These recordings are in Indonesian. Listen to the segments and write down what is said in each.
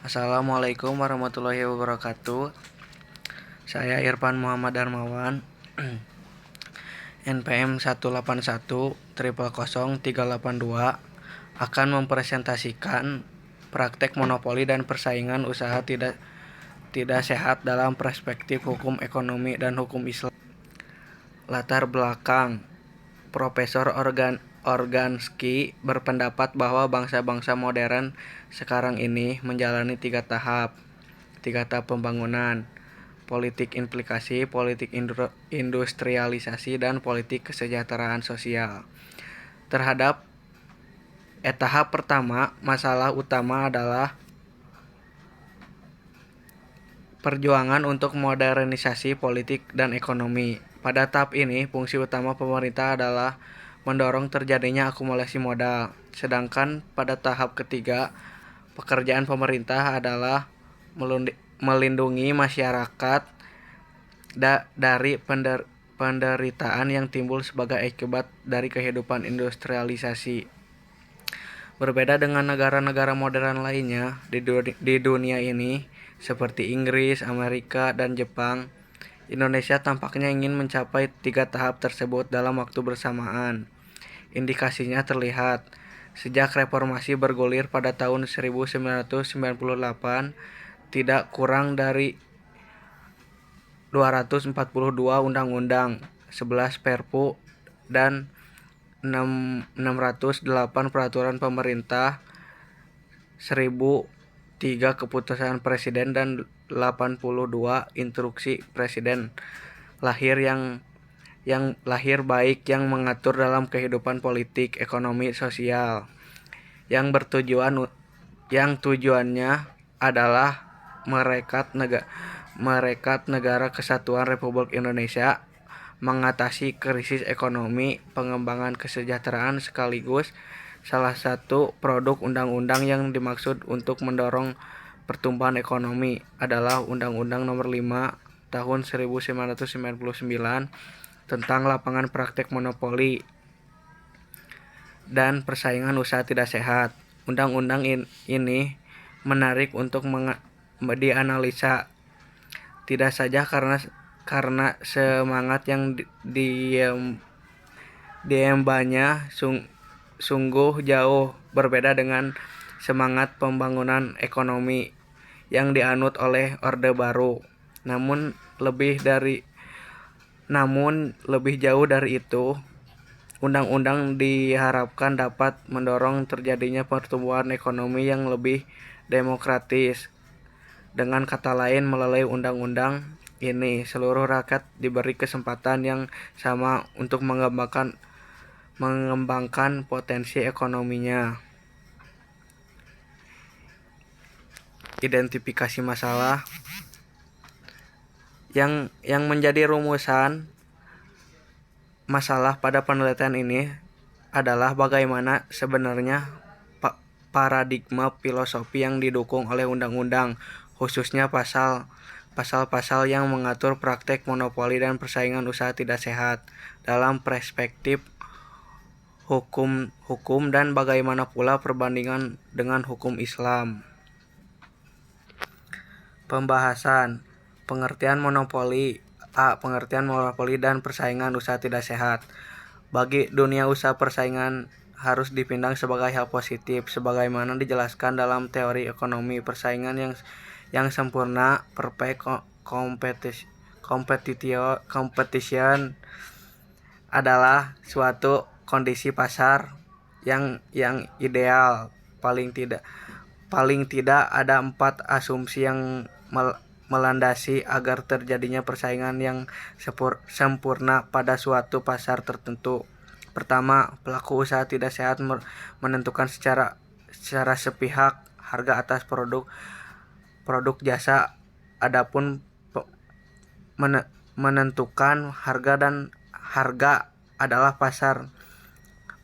Assalamualaikum warahmatullahi wabarakatuh. Saya Irfan Muhammad Darmawan, NPM 181000382, akan mempresentasikan praktek monopoli dan persaingan usaha tidak sehat dalam perspektif hukum ekonomi dan hukum Islam. Latar belakang: Profesor Organsky berpendapat bahwa bangsa-bangsa modern sekarang ini menjalani tiga tahap pembangunan: politik implikasi, politik industrialisasi, dan politik kesejahteraan sosial. Terhadap tahap pertama, masalah utama adalah perjuangan untuk modernisasi politik dan ekonomi. Pada tahap ini, fungsi utama pemerintah adalah mendorong terjadinya akumulasi modal. Sedangkan pada tahap ketiga, pekerjaan pemerintah adalah melindungi masyarakat dari penderitaan yang timbul sebagai akibat dari kehidupan industrialisasi. Berbeda dengan negara-negara modern lainnya di dunia ini, seperti Inggris, Amerika, dan Jepang, Indonesia tampaknya ingin mencapai tiga tahap tersebut dalam waktu bersamaan. Indikasinya terlihat sejak reformasi bergulir pada tahun 1998, tidak kurang dari 242 undang-undang, 11 Perpu, dan 608 peraturan pemerintah, 1003 keputusan presiden, dan 82 instruksi presiden lahir baik yang mengatur dalam kehidupan politik, ekonomi, sosial, yang tujuannya adalah merekat negara kesatuan Republik Indonesia, mengatasi krisis ekonomi, pengembangan kesejahteraan, sekaligus salah satu produk undang-undang yang dimaksud untuk mendorong pertumbuhan ekonomi adalah Undang-Undang Nomor 5 Tahun 1999 tentang lapangan praktek monopoli dan persaingan usaha tidak sehat. Undang-undang ini menarik untuk dianalisa, tidak saja karena semangat yang diembannya sungguh jauh berbeda dengan semangat pembangunan ekonomi yang dianut oleh Orde Baru. Namun lebih jauh dari itu, undang-undang diharapkan dapat mendorong terjadinya pertumbuhan ekonomi yang lebih demokratis. Dengan kata lain, melalui undang-undang ini, seluruh rakyat diberi kesempatan yang sama untuk mengembangkan potensi ekonominya. Identifikasi masalah yang menjadi rumusan masalah pada penelitian ini adalah bagaimana sebenarnya paradigma filosofi yang didukung oleh undang-undang, khususnya pasal-pasal yang mengatur praktek monopoli dan persaingan usaha tidak sehat dalam perspektif hukum dan bagaimana pula perbandingan dengan hukum Islam. Pembahasan pengertian monopoli. Pengertian monopoli dan persaingan usaha tidak sehat. Bagi dunia usaha, persaingan harus dipandang sebagai hal positif, sebagaimana dijelaskan dalam teori ekonomi. Persaingan yang sempurna, perfect competition, adalah suatu kondisi pasar yang ideal. Paling tidak ada 4 asumsi yang melandasi agar terjadinya persaingan yang sempurna pada suatu pasar tertentu. Pertama, pelaku usaha tidak sehat menentukan secara sepihak harga atas produk jasa. Adapun menentukan harga adalah pasar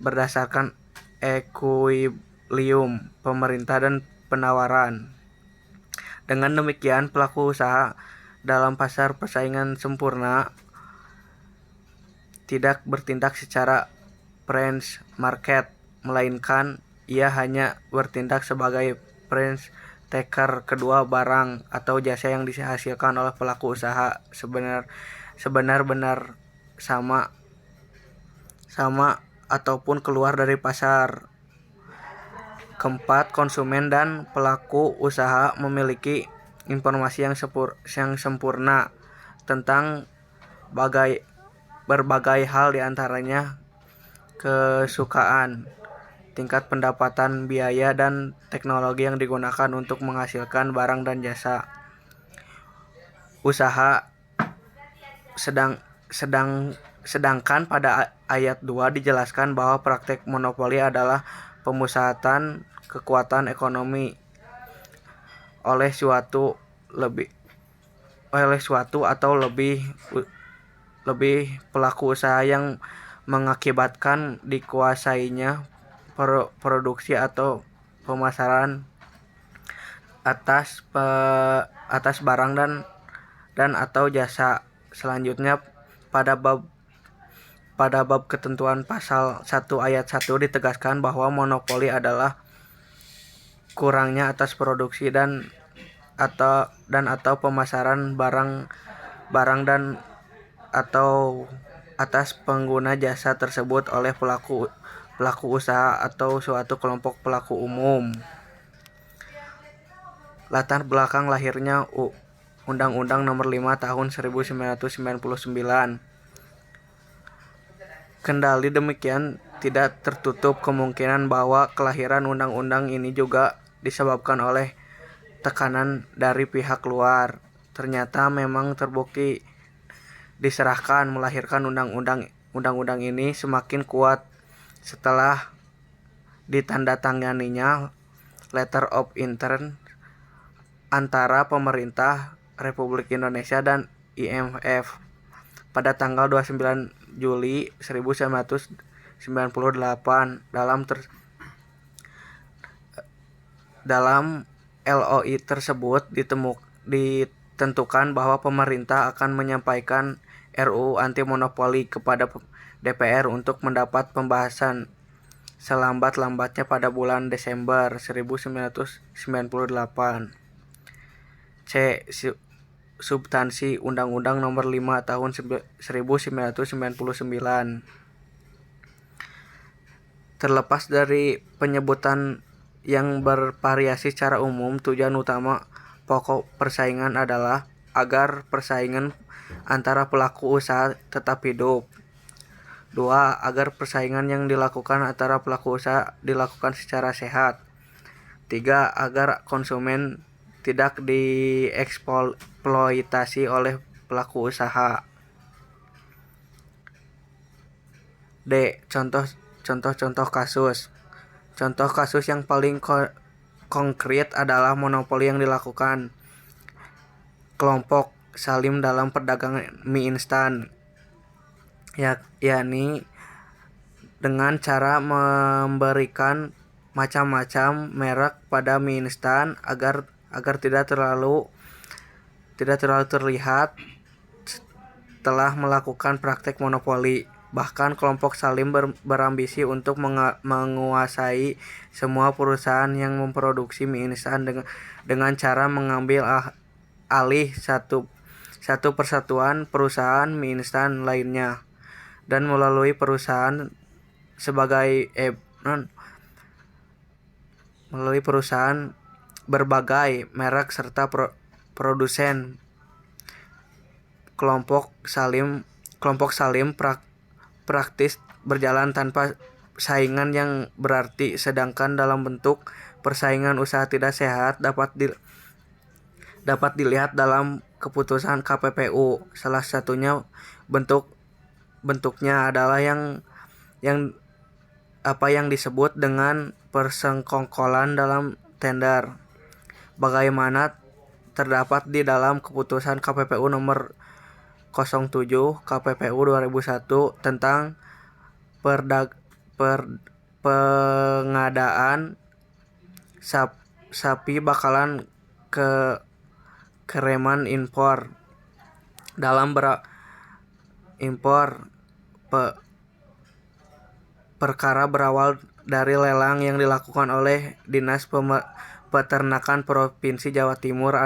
berdasarkan ekuilibrium pemerintah dan penawaran. Dengan demikian, pelaku usaha dalam pasar persaingan sempurna tidak bertindak secara price market, melainkan ia hanya bertindak sebagai Taker kedua, barang atau jasa yang dihasilkan oleh pelaku usaha sebenar-benar sama ataupun keluar dari pasar. Keempat, konsumen dan pelaku usaha memiliki informasi yang sempurna tentang berbagai hal, diantaranya kesukaan, tingkat pendapatan, biaya, dan teknologi yang digunakan untuk menghasilkan barang dan jasa. Usaha sedangkan pada ayat 2 dijelaskan bahwa praktek monopoli adalah pemusatan kekuatan ekonomi oleh suatu atau lebih pelaku usaha yang mengakibatkan dikuasainya produksi atau pemasaran atas barang dan atau jasa. Selanjutnya, pada bab ketentuan pasal 1 ayat 1 ditegaskan bahwa monopoli adalah kurangnya atas produksi dan atau pemasaran barang dan atau atas pengguna jasa tersebut oleh pelaku usaha atau suatu kelompok pelaku umum. Latar belakang lahirnya Undang-Undang Nomor 5 Tahun 1999. Kendali demikian tidak tertutup kemungkinan bahwa kelahiran undang-undang ini juga disebabkan oleh tekanan dari pihak luar. Ternyata memang terbukti diserahkan melahirkan undang-undang ini semakin kuat setelah ditandatanganinya Letter of Intent antara pemerintah Republik Indonesia dan IMF pada tanggal 29 Juli 1998. Dalam LOI tersebut ditentukan bahwa pemerintah akan menyampaikan RUU anti monopoli kepada DPR untuk mendapat pembahasan selambat-lambatnya pada bulan Desember 1998. C. Substansi Undang-Undang Nomor 5 Tahun 1999. Terlepas dari penyebutan yang bervariasi secara umum, tujuan utama pokok persaingan adalah agar persaingan antara pelaku usaha tetap hidup. 2. Agar persaingan yang dilakukan antara pelaku usaha dilakukan secara sehat. 3. Agar konsumen tidak dieksploitasi oleh pelaku usaha. D. Contoh kasus. Contoh kasus yang paling konkret adalah monopoli yang dilakukan kelompok Salim dalam perdagangan mie instan, yakni dengan cara memberikan macam-macam merek pada mie instan agar tidak terlalu terlihat telah melakukan praktek monopoli. Bahkan kelompok Salim berambisi untuk menguasai semua perusahaan yang memproduksi mie instan dengan cara mengambil alih satu persatuan perusahaan mie instan lainnya dan melalui perusahaan berbagai merek serta produsen. Kelompok Salim praktis berjalan tanpa saingan yang berarti, sedangkan dalam bentuk persaingan usaha tidak sehat dapat dilihat dalam keputusan KPPU. Salah satunya bentuknya adalah yang disebut dengan persengkongkolan dalam tender, bagaimana terdapat di dalam keputusan KPPU nomor 07 KPPU 2001 tentang pengadaan sapi bakalan kereman impor. Dalam perkara berawal dari lelang yang dilakukan oleh Dinas Peternakan Provinsi Jawa Timur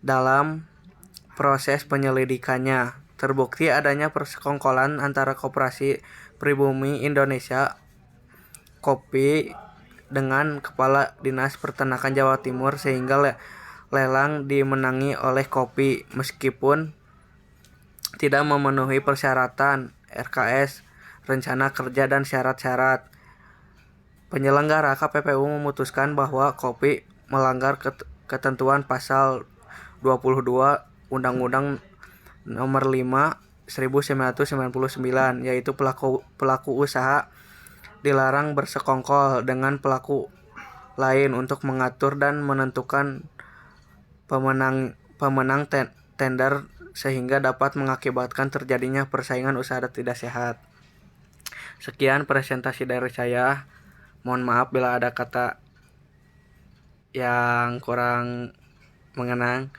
dalam proses penyelidikannya. Terbukti adanya persekongkolan antara Koperasi Pribumi Indonesia (KOPI) dengan Kepala Dinas Peternakan Jawa Timur sehingga lelang dimenangi oleh KOPI meskipun tidak memenuhi persyaratan RKS, rencana kerja dan syarat-syarat. Penyelenggara KPPU memutuskan bahwa KOPI melanggar ketentuan pasal 22 Undang-Undang Nomor 5 1999, yaitu pelaku usaha dilarang bersekongkol dengan pelaku lain untuk mengatur dan menentukan pemenang tender sehingga dapat mengakibatkan terjadinya persaingan usaha tidak sehat. Sekian presentasi dari saya. Mohon maaf bila ada kata yang kurang mengenan.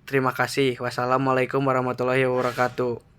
Terima kasih. Wassalamualaikum warahmatullahi wabarakatuh.